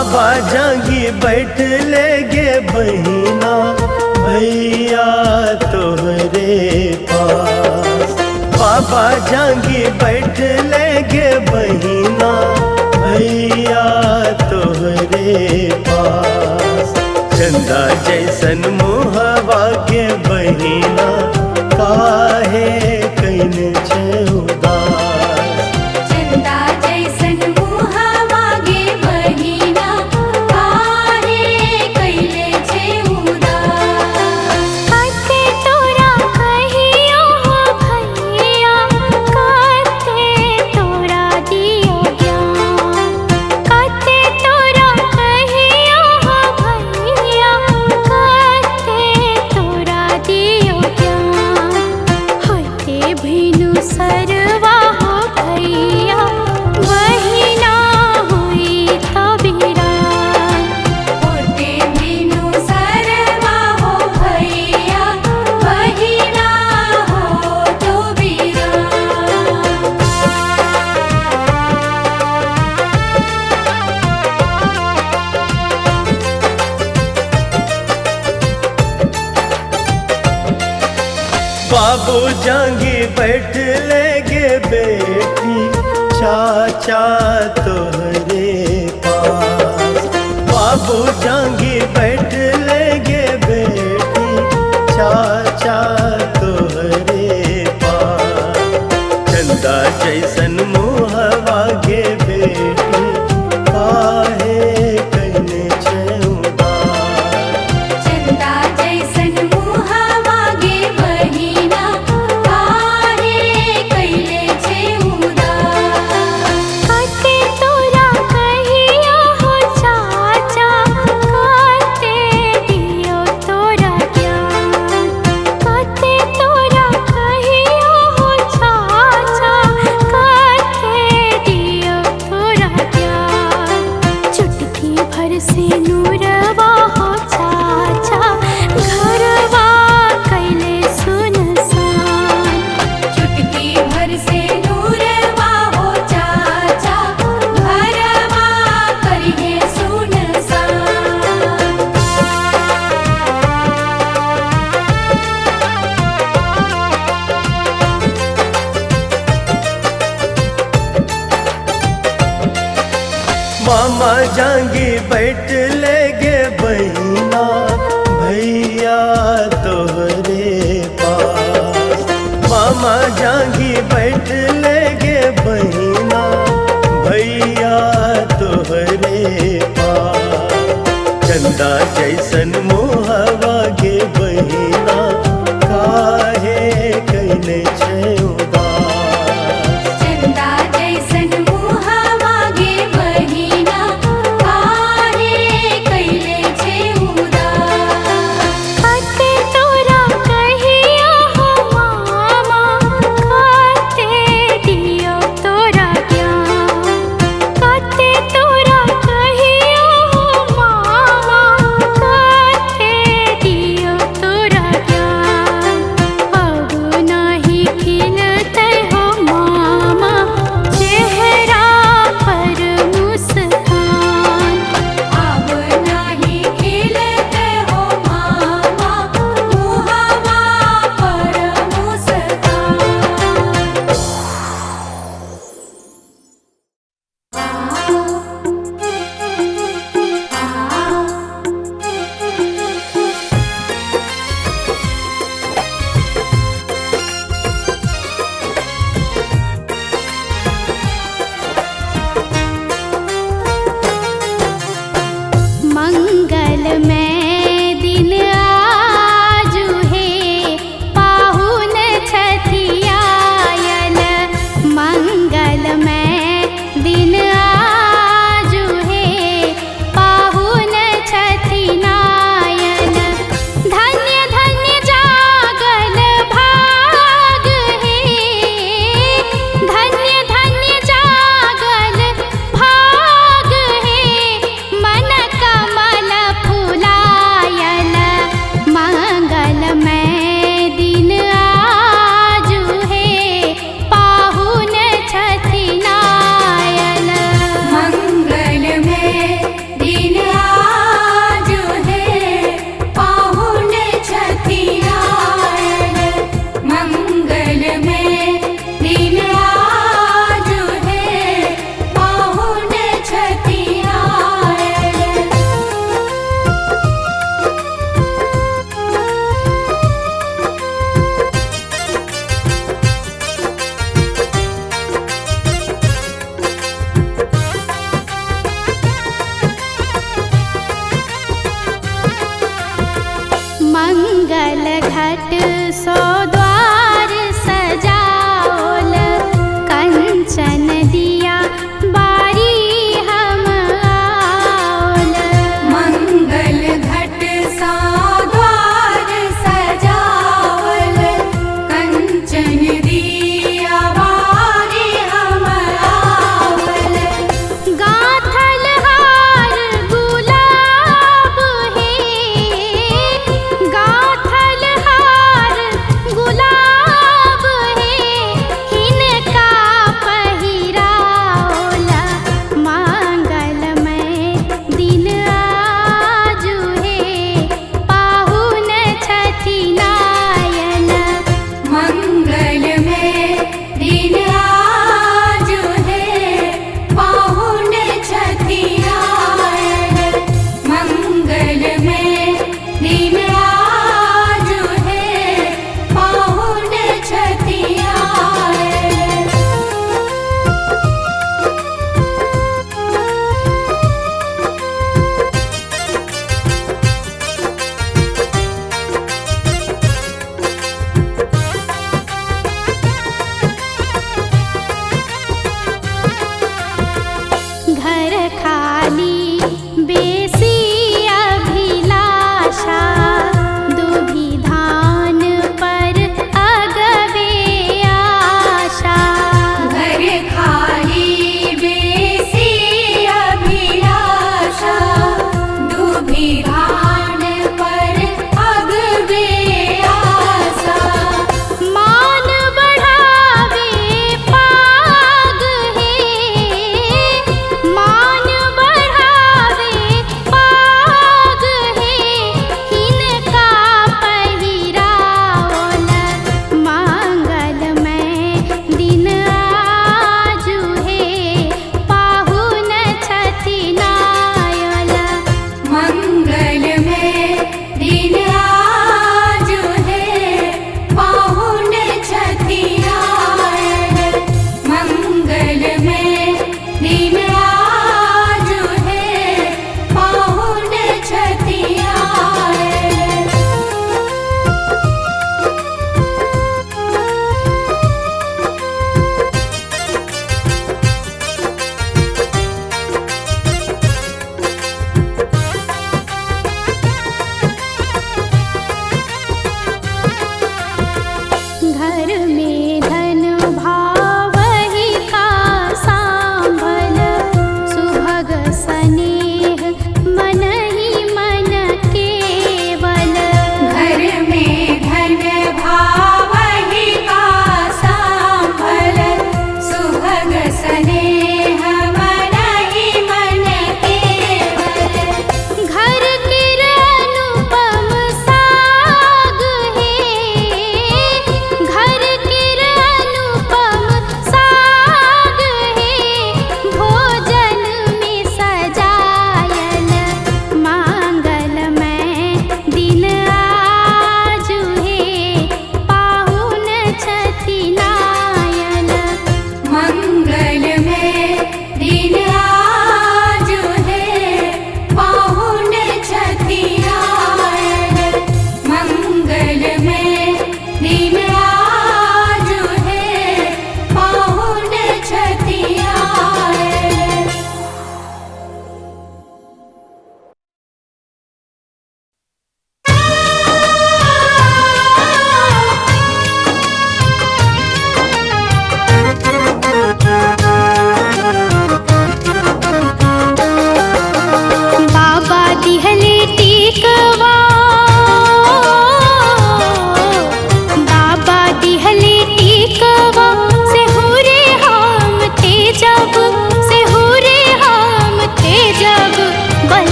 बाबा जांगी बैठ ले गे बहिना भैया तोहरे पास। बाबा जांगी बैठ ले गे बहिना भैया तोहरे पास। चंदा जैसन मुहवा के बहिना काहे कैन छे उदास। चंदा जैसन मुहवा गे बहिना काहे कैले छे उदास। कते तोरा कहियो हो भैया कते तोरा दियो ज्ञान। कते तोरा कहियो हो भैया कते तोरा दियो ज्ञान। होते भिनु सरवा हो भैया बहिना हुई तबिरान। होते भिनु सरवा हो भैया बहिना हो तबिरान। बाबू जांगी बैठ ले गे बेटी चाचा तोहरे पास। बाबू जांगी बैठ ले गे बेटी चाचा तोहरे पास। चंदा जैसन मुहवा गे बेटी काहे कैने छे उदास। चंदा जैसन मुहवा गे बहिना काहे कैले छे उदास। कते तोरा कहियो हो चाचा कते दियो तोरा ज्ञान। कते तोरा कहियो हो चाचा कते दियो तोरा ज्ञान। चुटकी भर से नूरवा हो चाचा घरवा कैले सुनसान। चुटकी भर से नूरवा हो चाचा घरवा करिहे सुनसान। मामा जांगी बैठ ले गे बहिना भैया तोहरे पास। मामा जांगी बैठ ले गे बहिना भैया तोहरे पास। चंदा जैसन मुहवा गे बहिना काहे कैने छे उदास। चंदा जैसन मुहवा गे बहिना काहे कैले छे उदास। कते तोरा कहियो हो मामा कते दियो तोरा ज्ञान। कते तोरा कहियो हो मामा कते दियो तोरा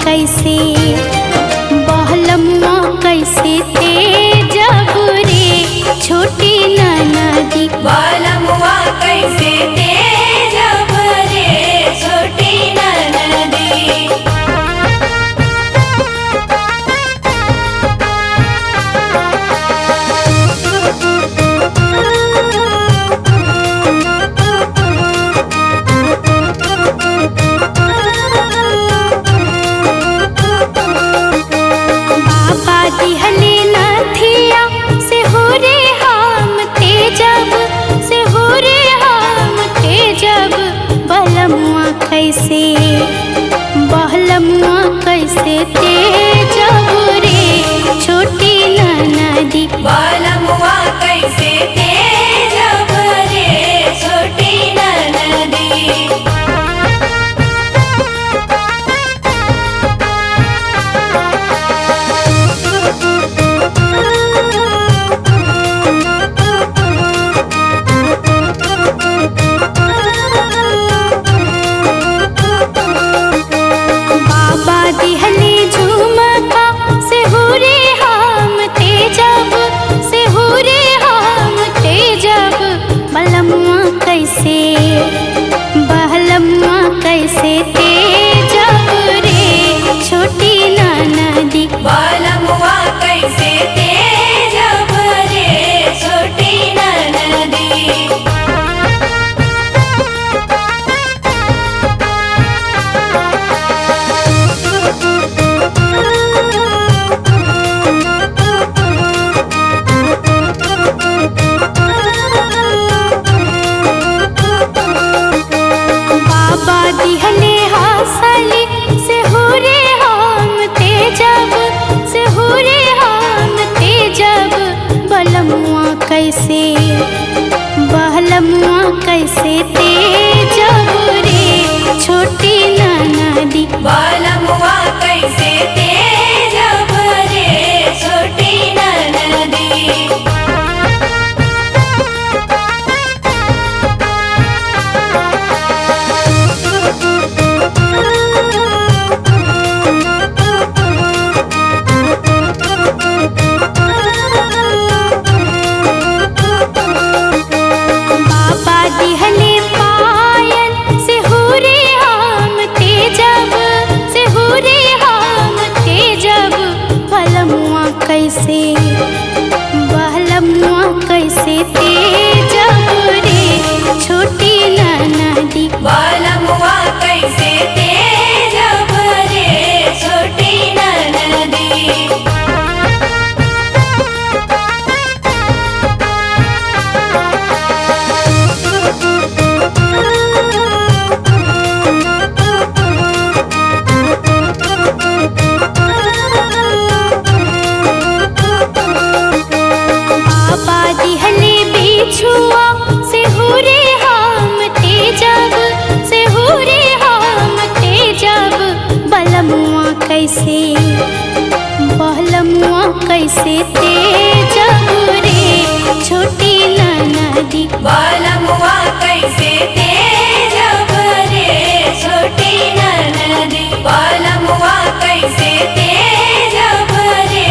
कैसे बहलमुआ कैसे तेजब रे छोटी ननदी बलमुआ कैसे तेजब रे छोटी ननदी बाबा दिहले नथिया से हो रे हम तेजब से हो रे हम तेजब बहलमुआ कैसे बहलमुआ कैसे तेजब रे छोटी ननदी बलमुआ कैसे तेजब रे छोटी ननदी बाबा दिहले झुमका से हो रे हम तेजब से हो रे हम तेजब बलमुआ कैसे बहलमुआ कैसे तेजब रे छोटी ननदी बलमुआ कैसे तेजब रे छोटी ननदी बाबा दिहले हासली से हो रे हम तेजब से हो रे हम तेजब बलमुआ कैसे बहलमुआ कैसे तेजब रे छोटी ननदी बलमुआ कैसे तेजब रे छोटी ननदी बाबा दिहले पायल से हो रे हम तेजब से हो रे हम तेजब बहलमुआ कैसे बहलमुआ कैसे तेजब रे छोटी ननदी बलमुआ कैसे तेजब रे छोटी ननदी बाबा दिहले बिछुआ से हो रे हम तेजब से हो रे हम तेजब बलमुआ कैसे बहलमुआ कैसे तेजब रे छोटी ननदी बलमुआ कैसे तेजब रे छोटी ननदी बलमुआ कैसे तेजब रे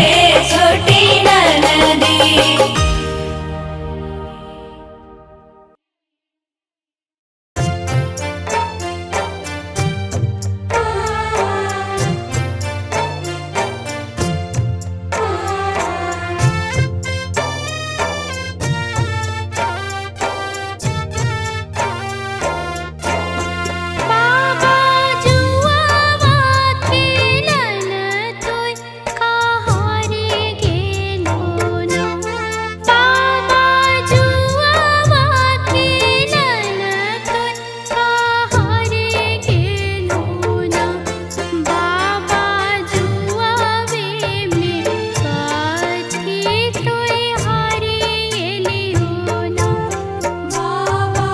छोटी ननदी बाबा जुआवा खेलन तोय कहारे गेलो ना बाबा जुआवा खेलन तोय कहारे गेलो ना बाबा जुआवे में काथी तोय हारे गेलियो ना बाबा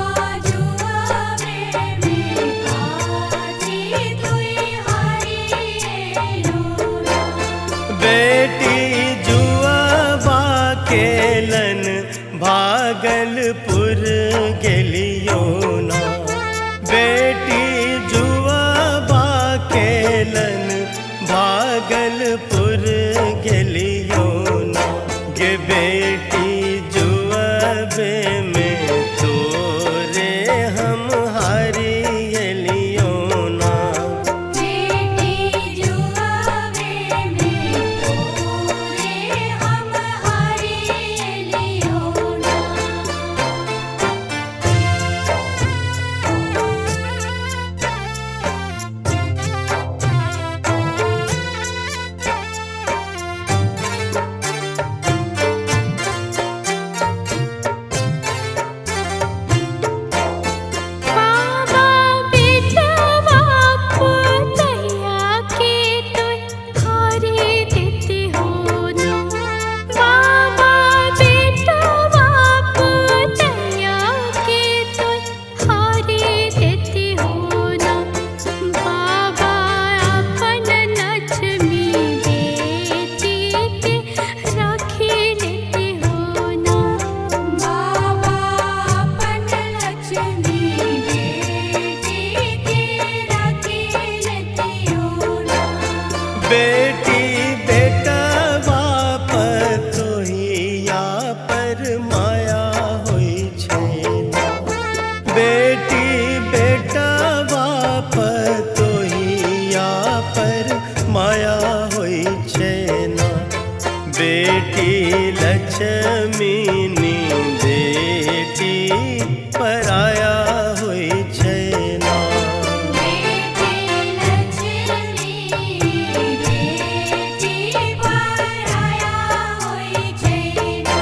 जुआवे में काथी तोय हारे गेलियो ना बेटी जुआबा केलन भागलपुर गेलियो ना बेटी जुआबा केलन बेटी बेटवा पतोहिया पर माया होई छैना। बेटी बेटवा पतोहिया पर माया होई छैना। बेटी लक्ष्मी नी बेटी पराया होई छैना। बेटी लक्ष्मी बेटी पराया होई छैना।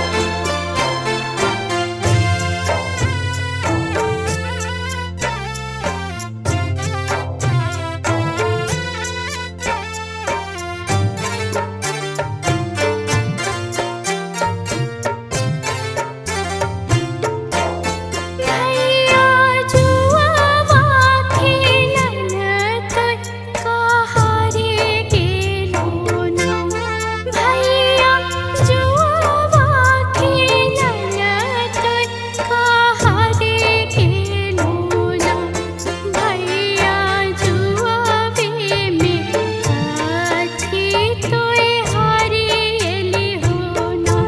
भैया जुआवा खेलन तोय कहारे गेलो ना। भैया जुआवा खेलन तोय कहारे गेलो ना। भैया जुआवे में काथी तोय हारी एली हो ना।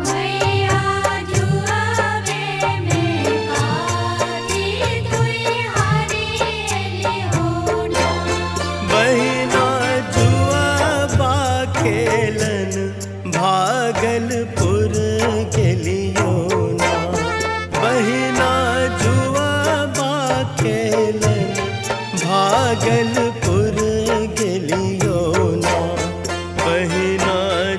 भैया जुआवे में काथी तुई हारी एली हो ना। बहिना जुआबा खेलन भागलपुर गेलियो ना। बहिना जुआबा खेलन भागलपुर गेलियो ना। बहिना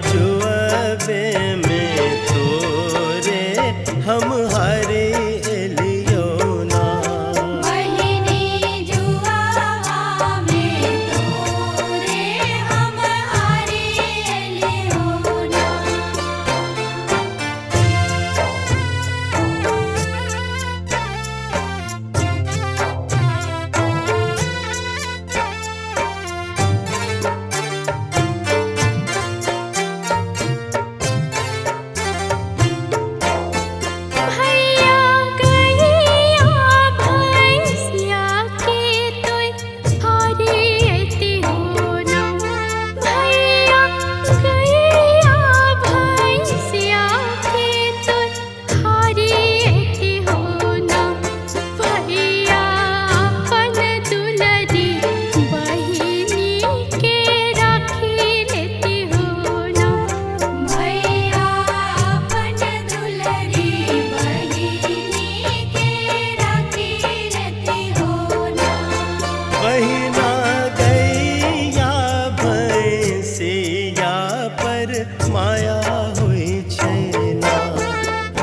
जुआबे में तोरे हम हारे एलियो ना। बहिनी जुआवा में तोरे हम हारी एली हो ना। भैया गैया भैंसिया के तोय हारी एती हो ना। भैया गैया भैंसिया के तोय हारी एती हो ना। भैया अपन दुलरी बहिनी के राखी लेती हो ना। भैया अपन दुलरी बहिनी के राखी लेती हो ना। बहिना गैया भैंसिया पर माया होई छैना।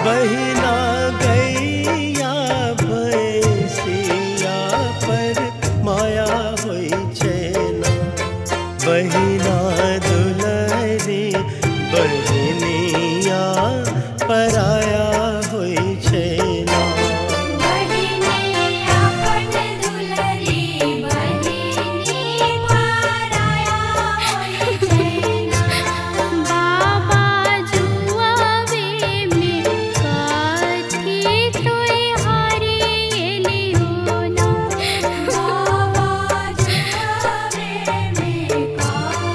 बहिना गैया भैंसिया पर माया होई छैना। बहिना दुलरी बहिनिया पराया होई छैना। बहिनी अपन दुलरी बहिनी पराया होई छैना। बाबा जुआवे में काथी तोय हारी एली हो ना। बाबा जुआवे में काथी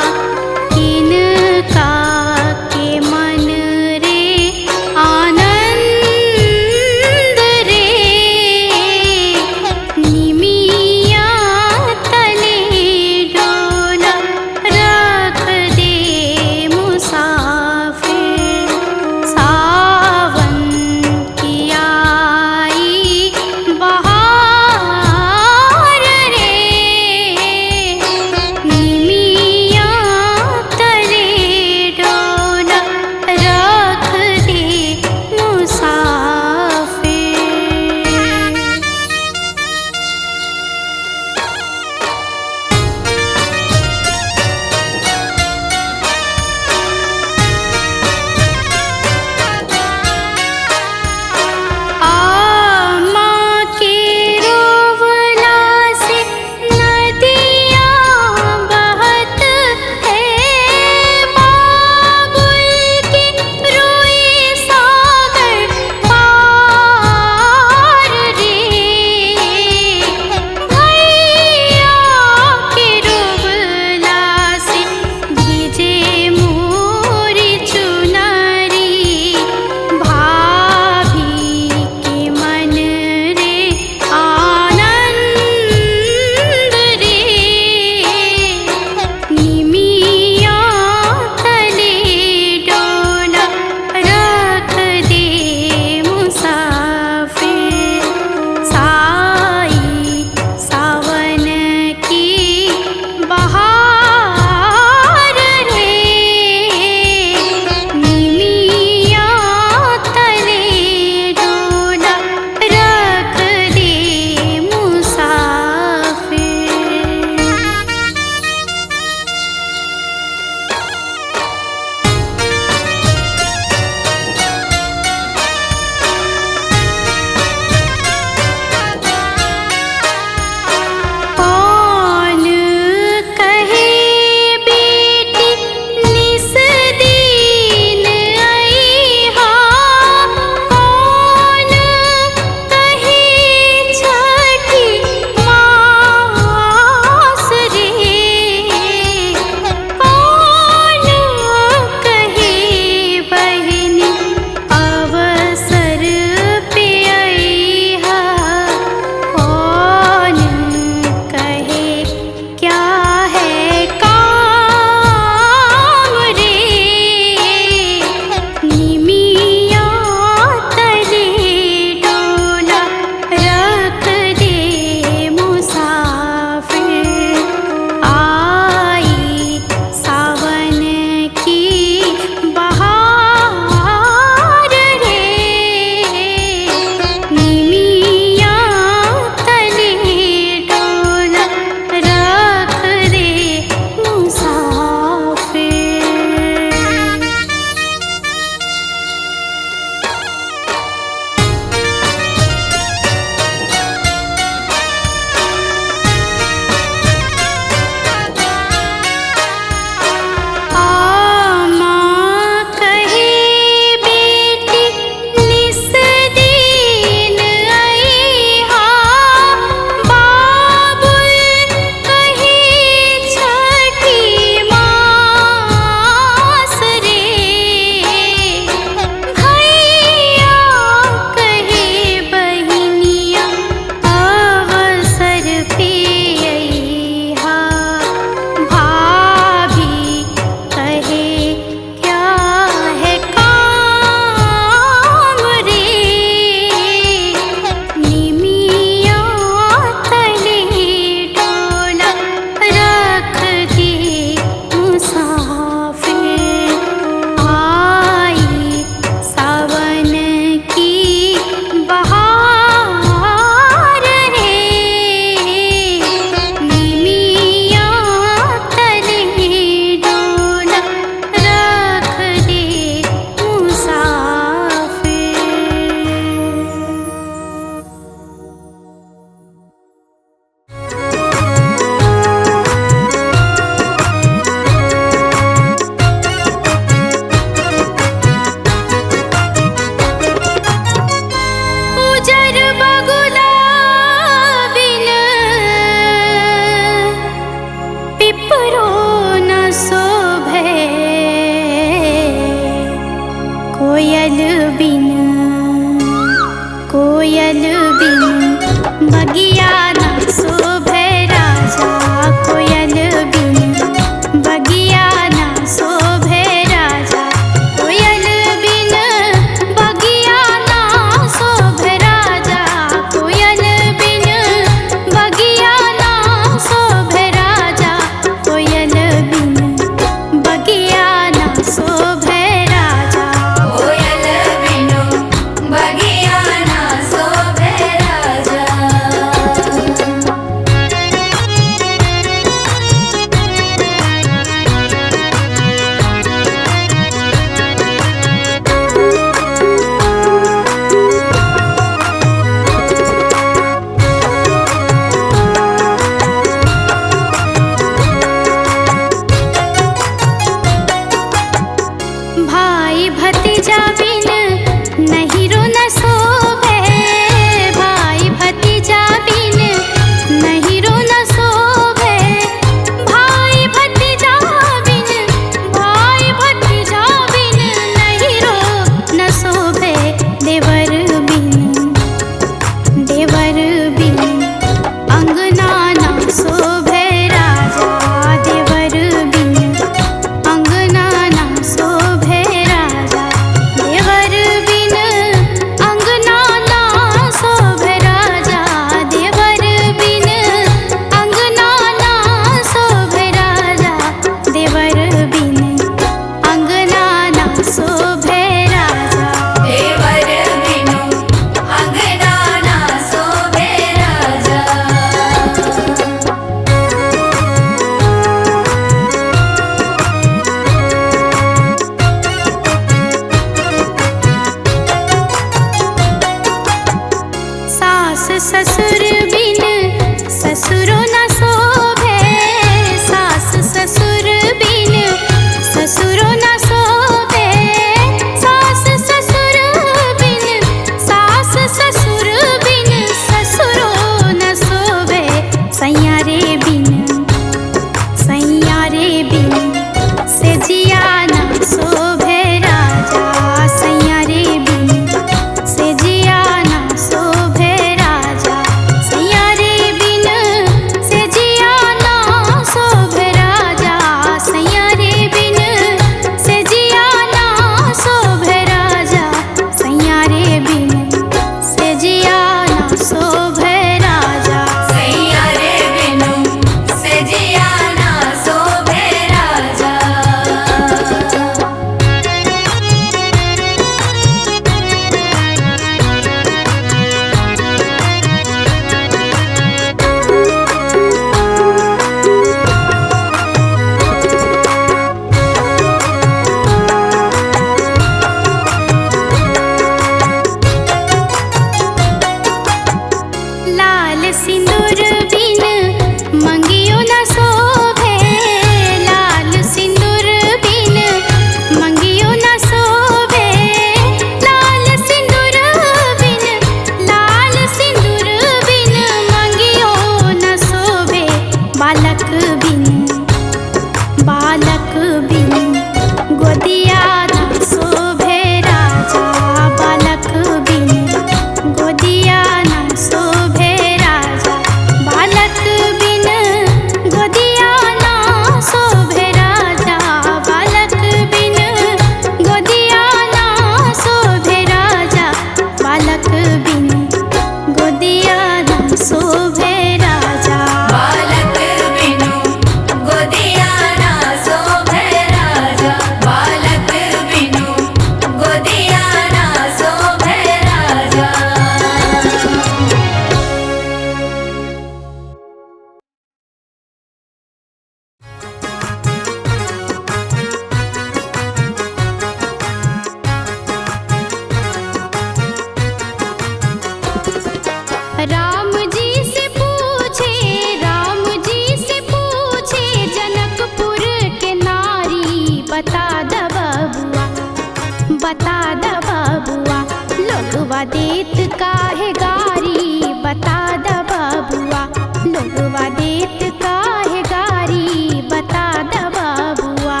लोगवा देत काहे गारी बता द बबुआ।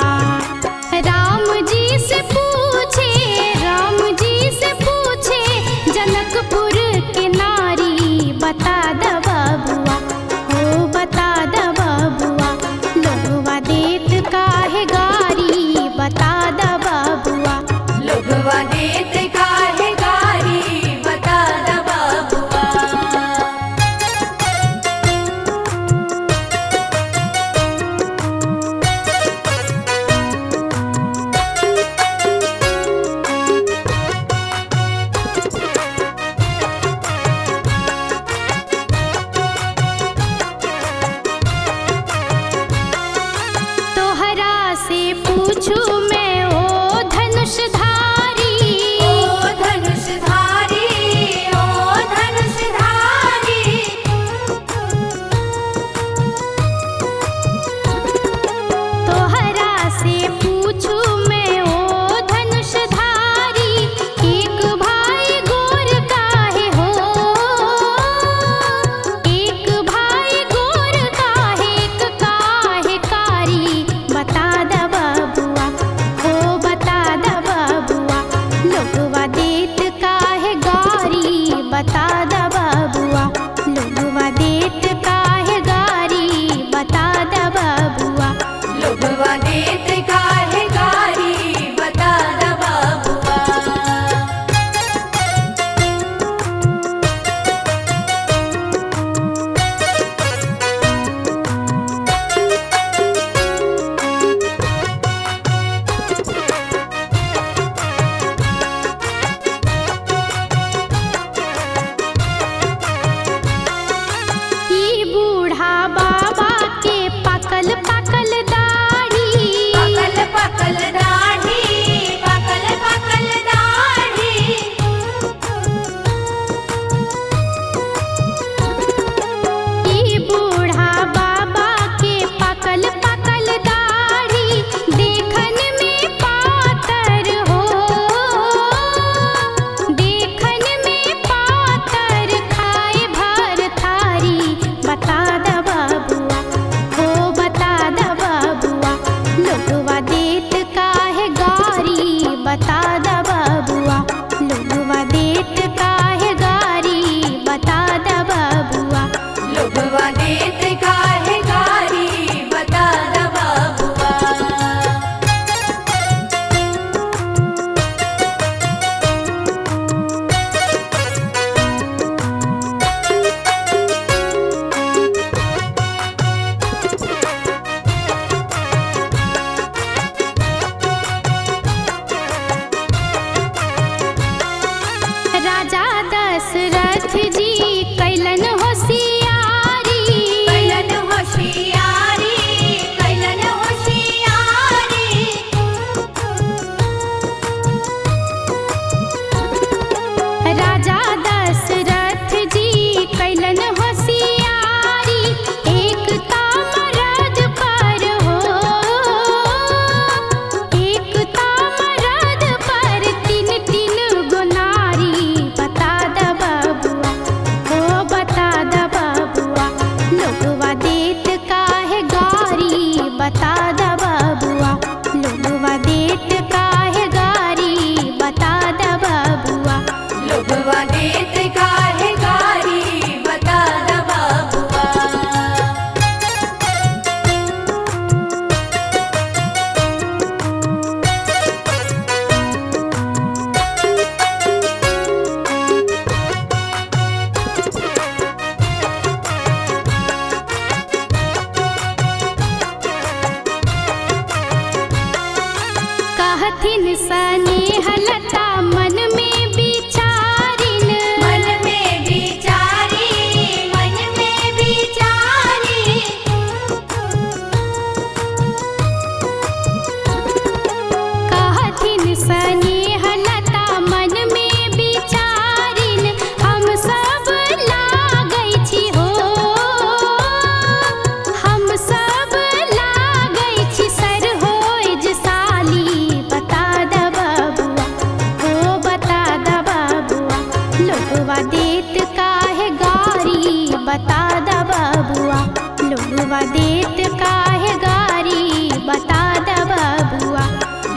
राम जी से पूछे, राम जी से पूछे जनकपुर के नारी बता द बबुआ, हो बता द बबुआ। लोगवा देत काहे गारी बता द बबुआ। लोगवा देत काहे गारी बता द बबुआ। तोहरा से पूछू मैं ओ धनुषधारी, ओ धनुषधारी, ओ धनुषधारी। तोहरा से पूछू मैं ओ धनुषधारी, एक भाई गोर काहे हो, एक भाई गोर काहे, एक काहे कारी बता द बबुआ, हो बता द बबुआ। लोगवा देत काहे गारी बता द बबुआ, लोगवा देत काहे गारी बता द बबुआ। लोगवा देत काहे गारी बता द बबुआ। ई बूढ़ा बाबा के पकल पकल दाढ़ी, पकल पकल दाढ़ी, पकल पकल दाढ़ी। ई बूढ़ा बाबा के पकल पकल दाढ़ी, देखन में पातर हो, देखन में पातर खाए भर थारी बता द बबुआ, हो बता द बबुआ। लोगवा देत काहे गारी बता द बबुआ, लोगवा देत काहे गारी बता द बबुआ। लोगवा देत काहे गारी बता द बबुआ। राजा दशरथ जी कैलन होशियारी, कैलन होशियारी, कैलन होशियारी। राजा दशरथ जी कैलन होशियारी, एक तामरद पर हो, एक तामरद पर तीन तीन गो नारी बता द बबुआ, हो बता द बबुआ। लोगवा देत काहे गारी बता द बबुआ, लोगवा देत काहे गारी बता द बबुआ। लोगवा देत काहे गारी बता द बबुआ। कहथिन स्नेहलता मन में विचारिन, मन में विचारी, मन में विचारी। कहथिन स्नेहलता मन में विचारिन, हम सब लागै छी हो, हम सब लागै छी सर होय जे साली बता द बबुआ, हो बता द बबुआ। लोगवा देत काहे गारी बता द बबुआ। लोगवा देत काहे गारी बता द बबुआ।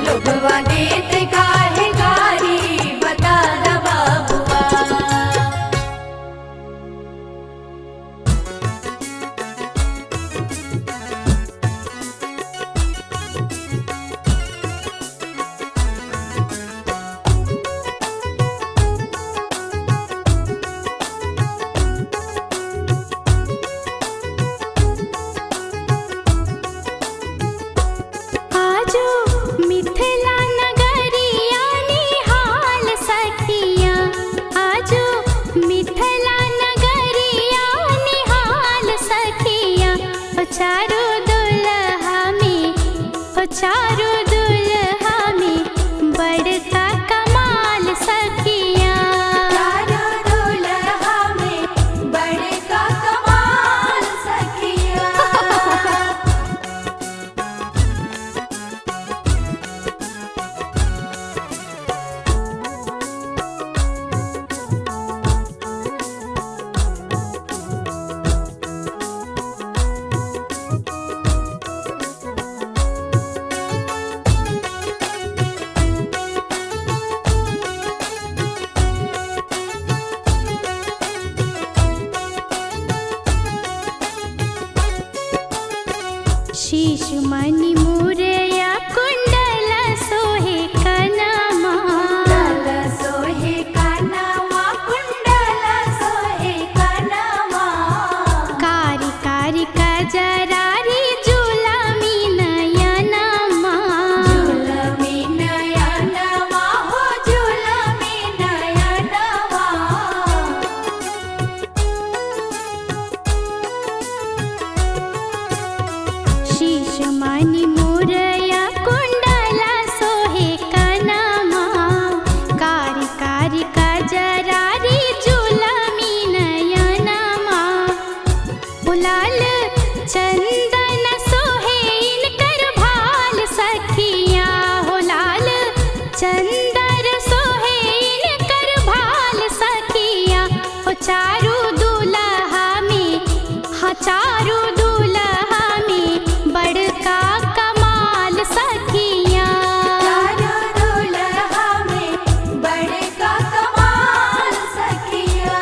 लोगवा देत काहे गारी बता द बबुआ। आजो मिथिला नगरिया निहाल सखिया, आजो मिथिला नगरिया निहाल सखिया। ओ चारो दुल्हा में, ओ चारो दुल्हा में बड़का कमाल सखिया। चारो दुल्हा में बड़का कमाल सखिया। शीश मणि मुरैया कुंडल सोहे कनमा, कुंडल सोहे कनवा, कुंडल सोहे कनवा। कारी कारी कजरारी जुलमी नयनमा। झुलमी नयनवा हो झुलमी नयनवा। शीश मणि मुरैया कुंडल सोहे कनमा, कारी कारी कजरारी जुलमी नयनमा। बुलाल चंदन सोहे इनकर भाल सखिया, हो लाल चंदर सोहे इनकर भाल सखिया। हो चारू दुल्हा में, हाँ चारू दुल्हा में बड़का कमाल सखिया। चारो दुल्हा में बड़का कमाल सखिया।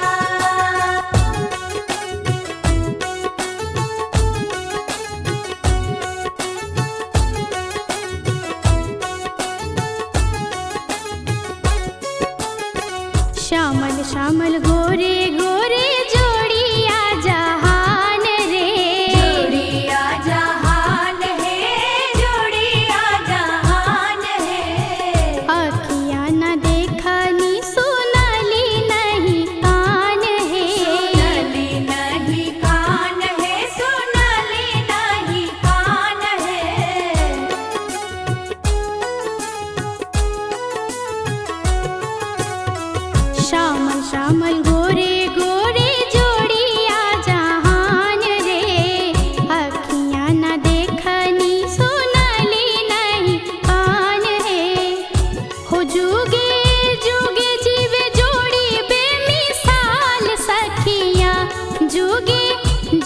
श्यामल श्यामल गोरे गोरे जोड़िया जहान रे। जोड़िया जहान है, जोड़िया जहान है। अखियाँ न देखनी सुनली नहीं कान है। सुनली नहीं कान है, सुनली नहीं कान है। श्यामल श्यामल गोरे गोरे जोड़िया जहान रे। अखियाँ न देखनी सुनली नहीं कान है। हो जुगे जुगे जीवे जोड़ी बेमिसाल सखिया, जुगे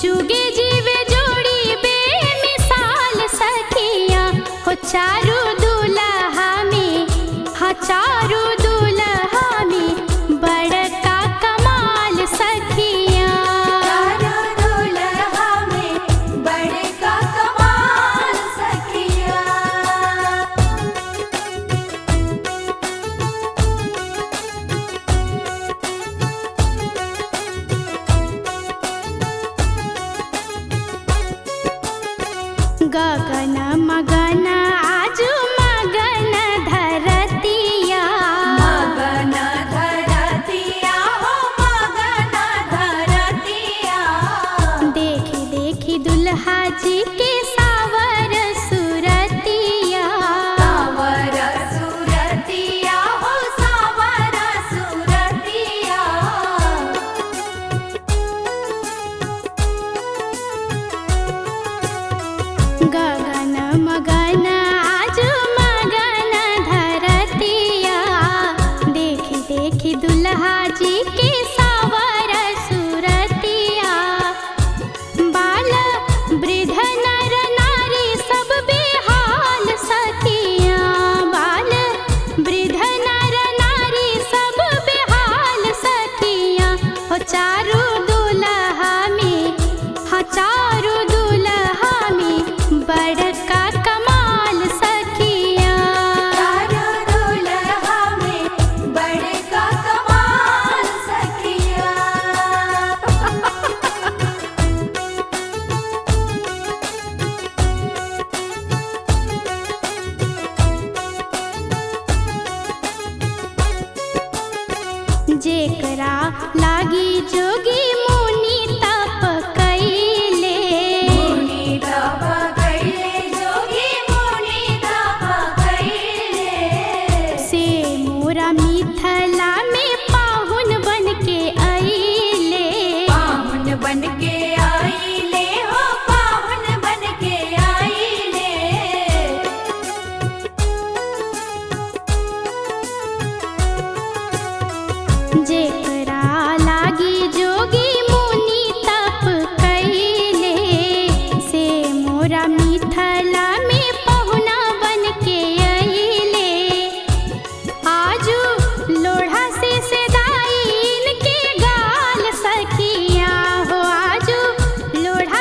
जुगे जीवे जोड़ी बेमिसाल सखिया। हो चारू दुल्हा में, हाँ चारू दुल्हा में बड़का कमाल सखिया। चारो दुल्हा में बड़का कमाल सखिया। गगन मगन आजू मगन धरतिया, मगन धरतिया हो मगन धरतिया। देखी देखी दुल्हा जी के सावर सुरतिया। सावर सुरतिया हो सावर सुरतिया। गगन मगन आजू मगन धरतिया, देखी देखी दुल्हा जी के सावर सुरतिया। बाल आइले हो पावन बन के आइले। जेकरा लागी जोगी मुनि तप कैले से मोरा मिथिला में पहुना बन के अइले। आजू लोढ़ा से सेदाइन के गाल सखिया हो, आजू लोढ़ा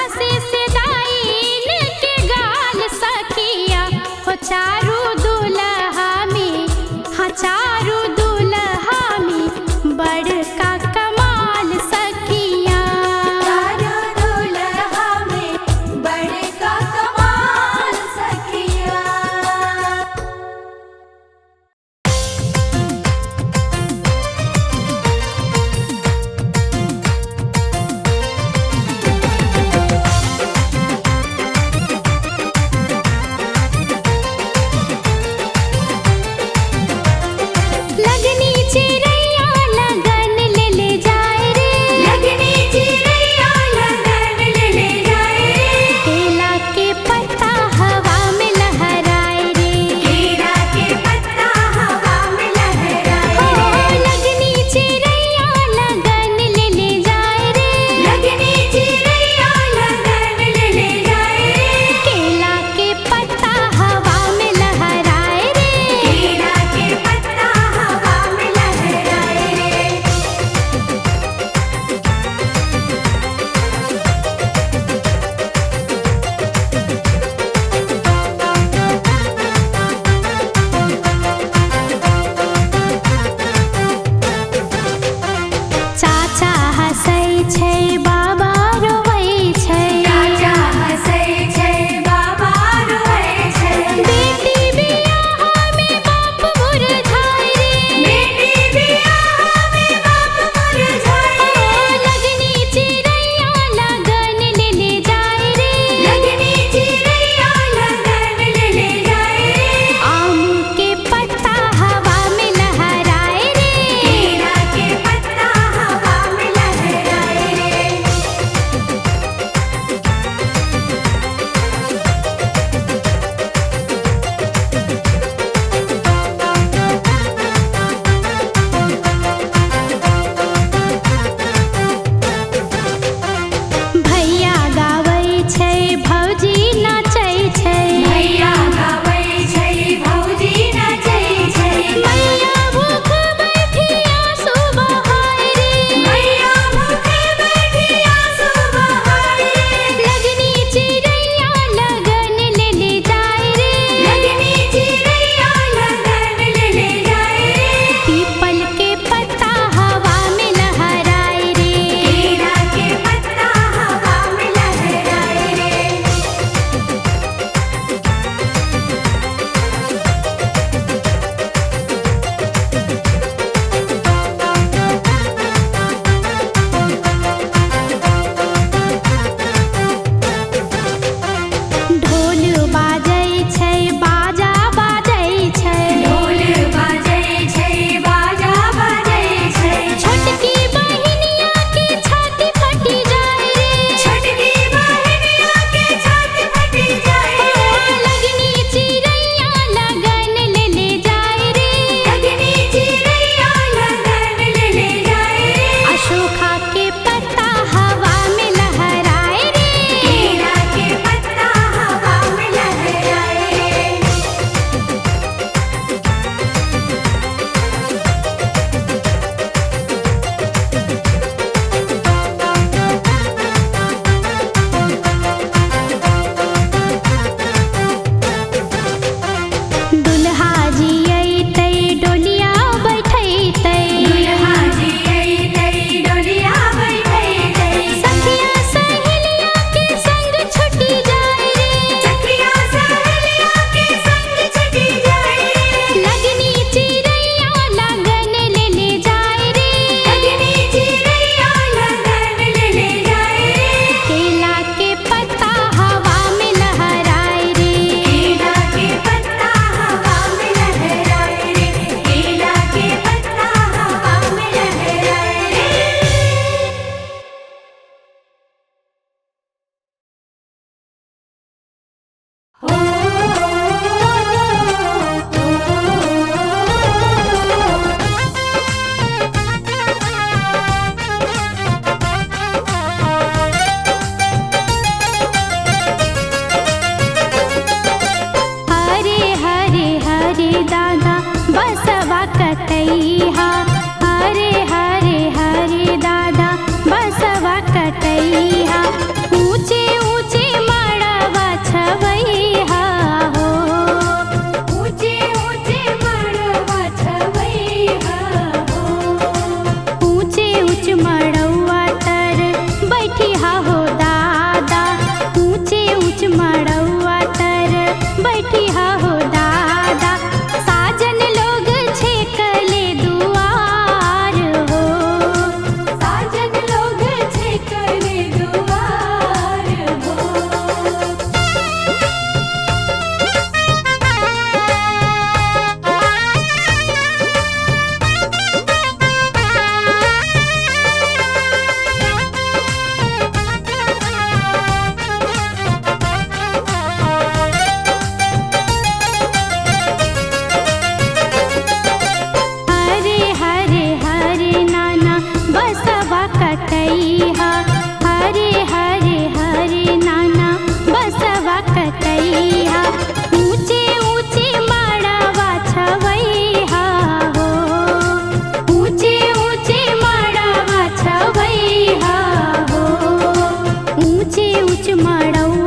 बीच मड़ौआ